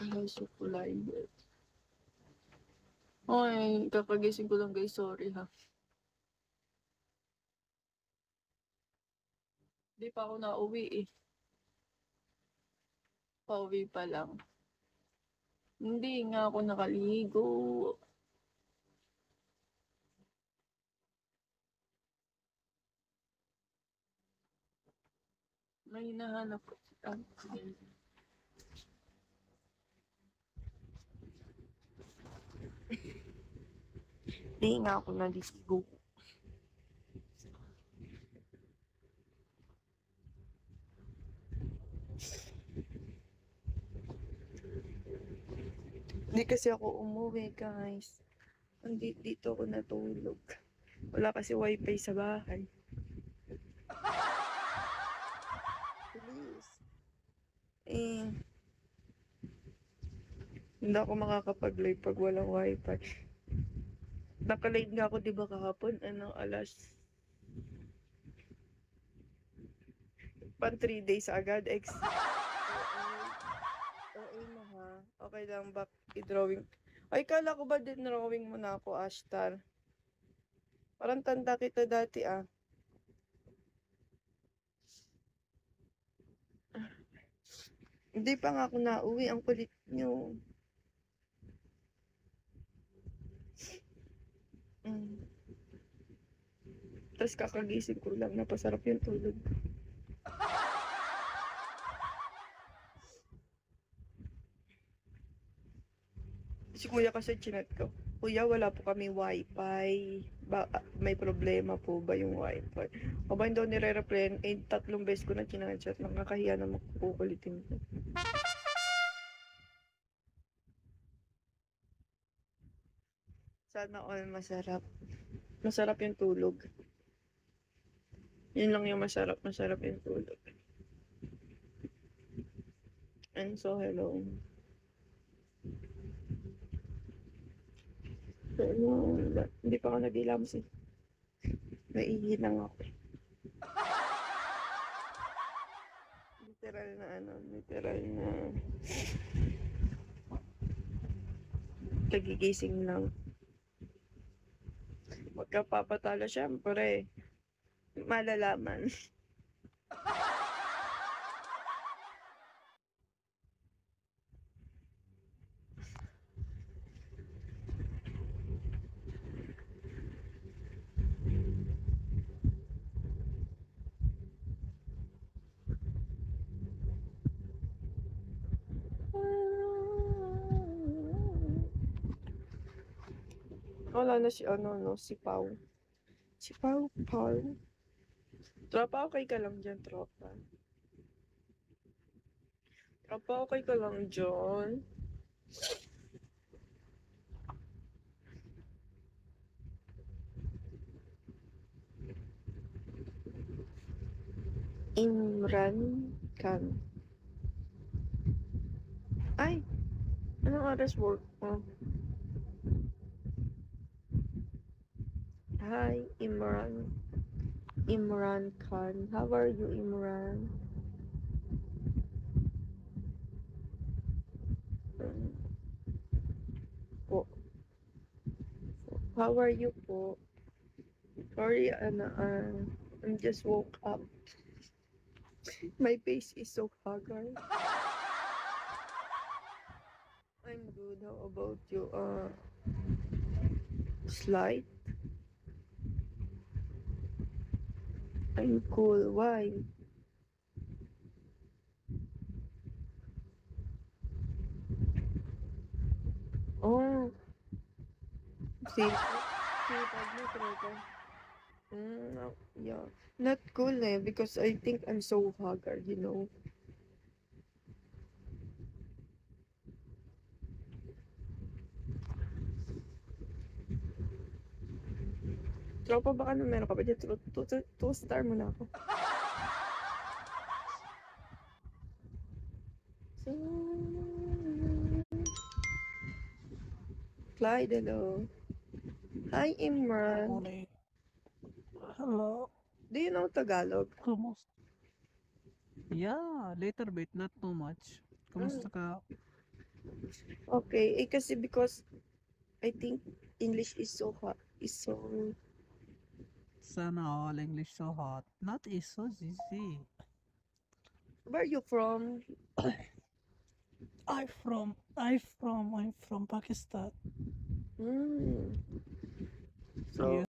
Alas kulay. Ay, kakagising ko lang guys. Sorry ha. Di pa ako nauwi eh. Pauwi pa lang. Hindi nga ako nakaligo. May hinahanap ko. Hindi nga ako naliligo. Hindi kasi ako umuwi guys. Dito ako natulog. Wala kasi wifi sa bahay. Please. Eh, hindi ako makakapag-live pag walang wifi. Nakalive nga ako, di ba, kahapon? Alas... Pan 3 days agad, OA mo ha. Okay lang, back i-drawing. Ay, kala ko ba din drawing mo na ako, Ashtar? Parang tanda kita dati ah. Hindi pa nga ako nauwi, ang kulit nyo. Tapos kakagising ko lang, napasarap yung tulog. Si kuya kasi chinat ko, kuya wala po kami wifi. May problema po ba yung wifi? O ba hindi nire-replyan? Eh, 3 beses ko na chinachat. Nakakahiya na makukulitin ko. Sana all masarap. Masarap yung tulog. Yun lang yung masarap. Masarap yung tulog. And so, hello. So, hindi pa ako nag-ilams eh. Naihinang ako. Literal na kagigising lang. Huwag ka papatalo, syempre. Malalaman. Wala na si si Pau. Si Pau. Tropa, okay ka lang dyan, tropa. Tropa, okay ka lang dyan. Imran Khan. Ay, anong oras work mo? Hi, Imran. Imran Khan. How are you, Imran? Po. How are you po? Sorry, I'm just woke up. My face is so haggard. I'm good. How about you? Slight? I'm cool. Why? Oh, see, pag mo talaga. Yeah. Not cool because I think I'm so haggard, you know. Tropa, baka na meron ka ba dyan? Two star mo na ako. So, Clyde, hello. Hi, Imran. Morning. Hello. Do you know Tagalog? Kumusta? Yeah, little bit, not too much. Mm. Kumusta ka? Okay, kasi because I think English is so hot, is so... Sana all English so hot. Not is so easy. Where are you from? I'm from Pakistan. Hmm. So, You